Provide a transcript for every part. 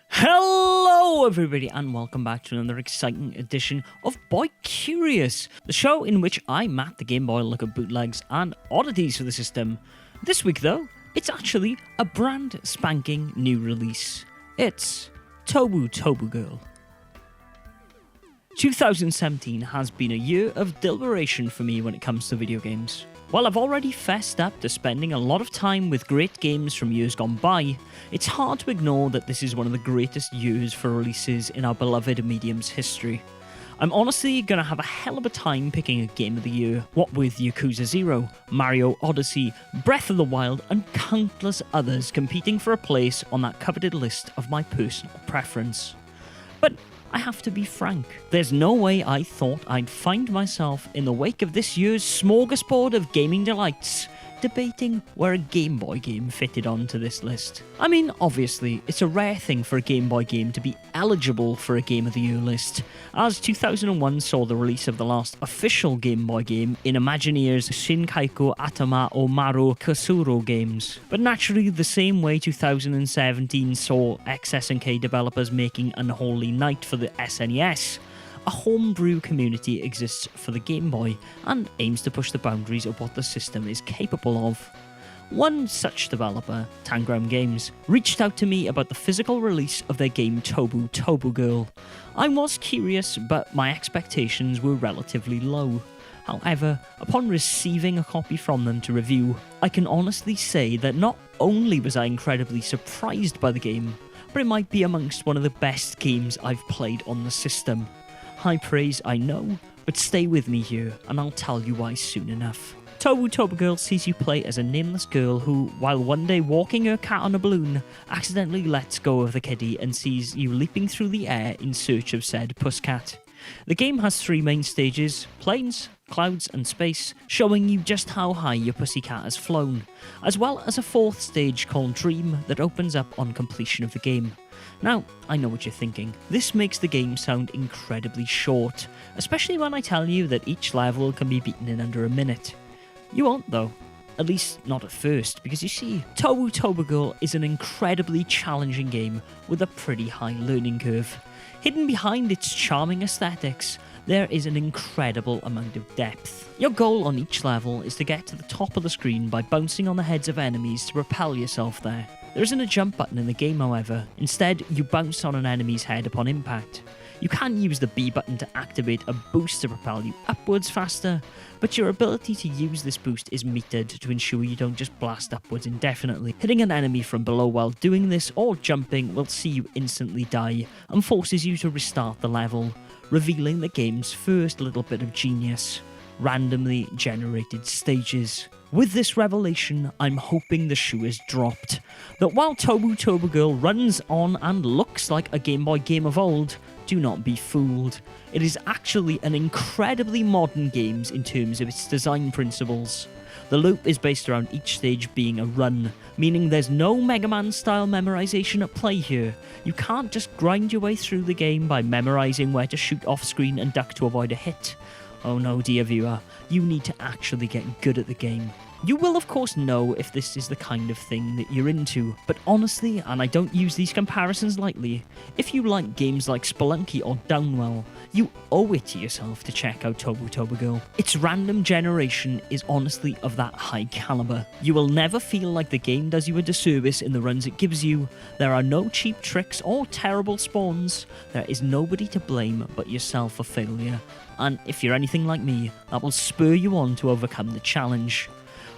Hello everybody and welcome back to another exciting edition of Boy Curious, the show in which I, Matt the Game Boy, look at bootlegs and oddities for the system. This week though, it's actually a brand spanking new release. It's Tobu Tobu Girl. 2017 has been a year of deliberation for me when it comes to video games. While I've already fessed up to spending a lot of time with great games from years gone by, it's hard to ignore that this is one of the greatest years for releases in our beloved medium's history. I'm honestly gonna have a hell of a time picking a game of the year, what with Yakuza 0, Mario Odyssey, Breath of the Wild, and countless others competing for a place on that coveted list of my personal preference. But I have to be frank, there's no way I thought I'd find myself in the wake of this year's smorgasbord of gaming delights, debating where a Game Boy game fitted onto this list. I mean, obviously, it's a rare thing for a Game Boy game to be eligible for a Game of the Year list, as 2001 saw the release of the last official Game Boy game in Imagineer's Shinkaku Atama Omaru Kusuro games. But naturally, the same way 2017 saw XS&K developers making Unholy Night for the SNES, a homebrew community exists for the Game Boy and aims to push the boundaries of what the system is capable of. One such developer, Tangram Games, reached out to me about the physical release of their game Tobu Tobu Girl. I was curious, but my expectations were relatively low. However, upon receiving a copy from them to review, I can honestly say that not only was I incredibly surprised by the game, but it might be amongst one of the best games I've played on the system. High praise, I know, but stay with me here, and I'll tell you why soon enough. Tobu Tobu Girl sees you play as a nameless girl who, while one day walking her cat on a balloon, accidentally lets go of the kiddie and sees you leaping through the air in search of said pusscat. The game has three main stages: planes, clouds and space, showing you just how high your pussycat has flown, as well as a fourth stage called Dream that opens up on completion of the game. Now, I know what you're thinking. This makes the game sound incredibly short, especially when I tell you that each level can be beaten in under a minute. You won't though. At least not at first, because you see, Tobu Tobu Girl is an incredibly challenging game with a pretty high learning curve. Hidden behind its charming aesthetics, there is an incredible amount of depth. Your goal on each level is to get to the top of the screen by bouncing on the heads of enemies to propel yourself there. There isn't a jump button in the game, however. Instead, you bounce on an enemy's head upon impact. You can use the B button to activate a boost to propel you upwards faster, but your ability to use this boost is metered to ensure you don't just blast upwards indefinitely. Hitting an enemy from below while doing this or jumping will see you instantly die and forces you to restart the level, revealing the game's first little bit of genius: randomly generated stages. With this revelation, I'm hoping the shoe is dropped, that while Tobu Tobu Girl runs on and looks like a Game Boy game of old, do not be fooled. It is actually an incredibly modern game in terms of its design principles. The loop is based around each stage being a run, meaning there's no Mega Man style memorization at play here. You can't just grind your way through the game by memorizing where to shoot off screen and duck to avoid a hit. Oh no, dear viewer, you need to actually get good at the game. You will of course know if this is the kind of thing that you're into, but honestly, and I don't use these comparisons lightly, if you like games like Spelunky or Downwell, you owe it to yourself to check out Tobu Tobu Girl. Its random generation is honestly of that high caliber. You will never feel like the game does you a disservice in the runs it gives you. There are no cheap tricks or terrible spawns. There is nobody to blame but yourself for failure. And if you're anything like me, that will spur you on to overcome the challenge.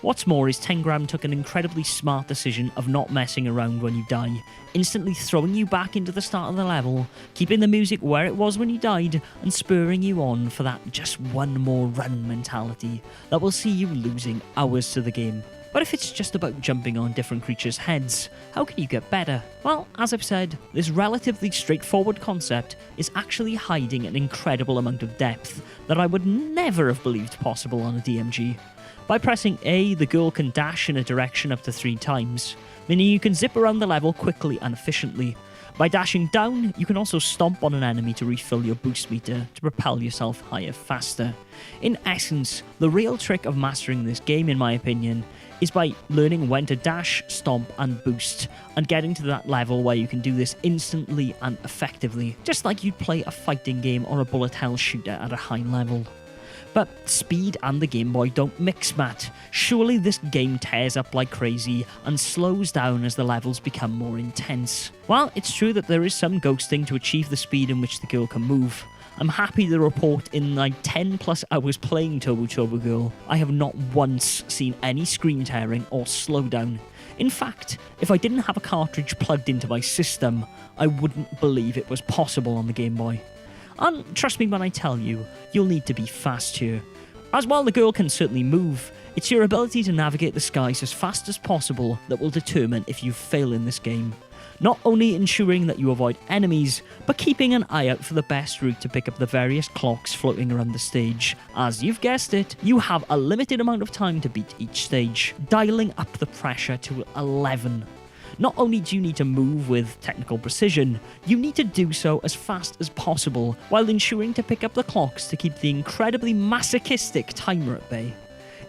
What's more is Tangram took an incredibly smart decision of not messing around when you die, instantly throwing you back into the start of the level, keeping the music where it was when you died, and spurring you on for that just one more run mentality that will see you losing hours to the game. But if it's just about jumping on different creatures' heads, how can you get better? Well, as I've said, this relatively straightforward concept is actually hiding an incredible amount of depth that I would never have believed possible on a DMG. By pressing A, the girl can dash in a direction up to 3 times, meaning you can zip around the level quickly and efficiently. By dashing down, you can also stomp on an enemy to refill your boost meter to propel yourself higher faster. In essence, the real trick of mastering this game, in my opinion, is by learning when to dash, stomp, and boost, and getting to that level where you can do this instantly and effectively, just like you'd play a fighting game or a bullet hell shooter at a high level. But speed and the Game Boy don't mix, Matt. Surely this game tears up like crazy and slows down as the levels become more intense. While it's true that there is some ghosting to achieve the speed in which the girl can move, I'm happy to report in like 10 plus hours playing Tobu Tobu Girl, I have not once seen any screen tearing or slowdown. In fact, if I didn't have a cartridge plugged into my system, I wouldn't believe it was possible on the Game Boy. And trust me when I tell you, you'll need to be fast here. As while the girl can certainly move, it's your ability to navigate the skies as fast as possible that will determine if you fail in this game. Not only ensuring that you avoid enemies, but keeping an eye out for the best route to pick up the various clocks floating around the stage. As you've guessed it, you have a limited amount of time to beat each stage, dialing up the pressure to 11. Not only do you need to move with technical precision, you need to do so as fast as possible, while ensuring to pick up the clocks to keep the incredibly masochistic timer at bay.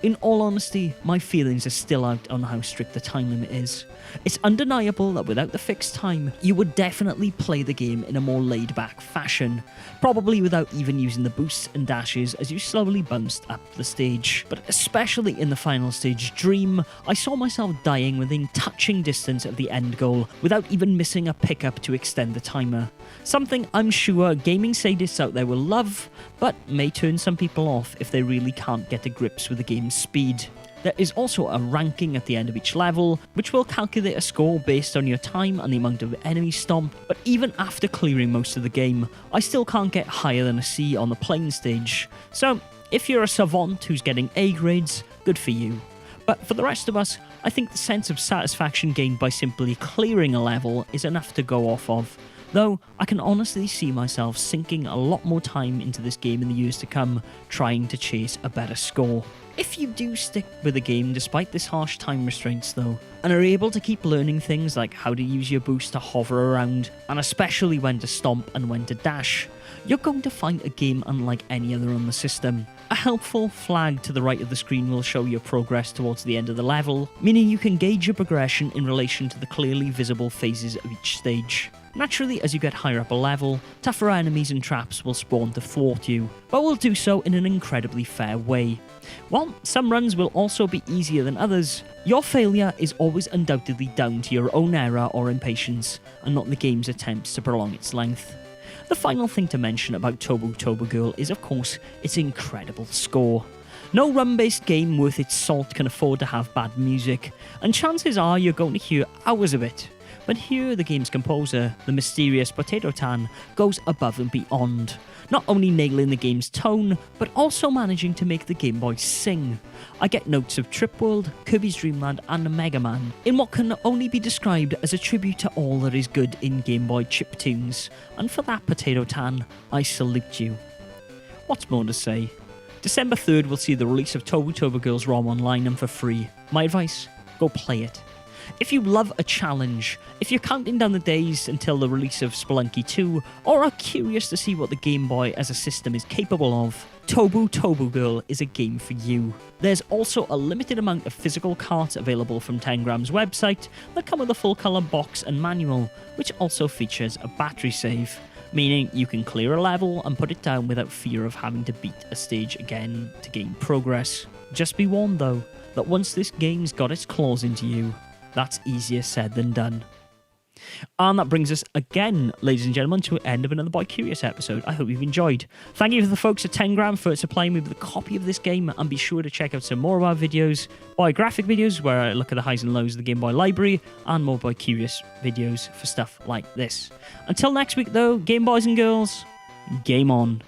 In all honesty, my feelings are still out on how strict the time limit is. It's undeniable that without the fixed time, you would definitely play the game in a more laid-back fashion, probably without even using the boosts and dashes as you slowly bounced up the stage. But especially in the final stage, Dream, I saw myself dying within touching distance of the end goal without even missing a pickup to extend the timer. Something I'm sure gaming sadists out there will love, but may turn some people off if they really can't get to grips with the game's speed. There is also a ranking at the end of each level, which will calculate a score based on your time and the amount of enemies stomped, but even after clearing most of the game, I still can't get higher than a C on the plain stage. So, if you're a savant who's getting A grades, good for you. But for the rest of us, I think the sense of satisfaction gained by simply clearing a level is enough to go off of. Though, I can honestly see myself sinking a lot more time into this game in the years to come, trying to chase a better score. If you do stick with the game despite this harsh time restraints though, and are able to keep learning things like how to use your boost to hover around, and especially when to stomp and when to dash, you're going to find a game unlike any other on the system. A helpful flag to the right of the screen will show your progress towards the end of the level, meaning you can gauge your progression in relation to the clearly visible phases of each stage. Naturally, as you get higher up a level, tougher enemies and traps will spawn to thwart you, but will do so in an incredibly fair way. While some runs will also be easier than others, your failure is always undoubtedly down to your own error or impatience, and not the game's attempts to prolong its length. The final thing to mention about Tobu Tobu Girl is of course its incredible score. No run-based game worth its salt can afford to have bad music, and chances are you're going to hear hours of it. But here the game's composer, the mysterious Potato Tan, goes above and beyond, not only nailing the game's tone, but also managing to make the Game Boy sing. I get notes of Trip World, Kirby's Dream Land and Mega Man, in what can only be described as a tribute to all that is good in Game Boy chiptunes, and for that, Potato Tan, I salute you. What's more to say? December 3rd will see the release of Tobu Tobu Girl's ROM online and for free. My advice? Go play it. If you love a challenge, if you're counting down the days until the release of Spelunky 2, or are curious to see what the Game Boy as a system is capable of, Tobu Tobu Girl is a game for you. There's also a limited amount of physical carts available from Tengram's website that come with a full colour box and manual, which also features a battery save, meaning you can clear a level and put it down without fear of having to beat a stage again to gain progress. Just be warned though, that once this game's got its claws into you, that's easier said than done. And that brings us again, ladies and gentlemen, to the end of another Boy Curious episode. I hope you've enjoyed. Thank you to the folks at Tengram for supplying me with a copy of this game, and be sure to check out some more of our videos, Boyographic videos where I look at the highs and lows of the Game Boy library, and more Boy Curious videos for stuff like this. Until next week though, Game Boys and Girls, game on.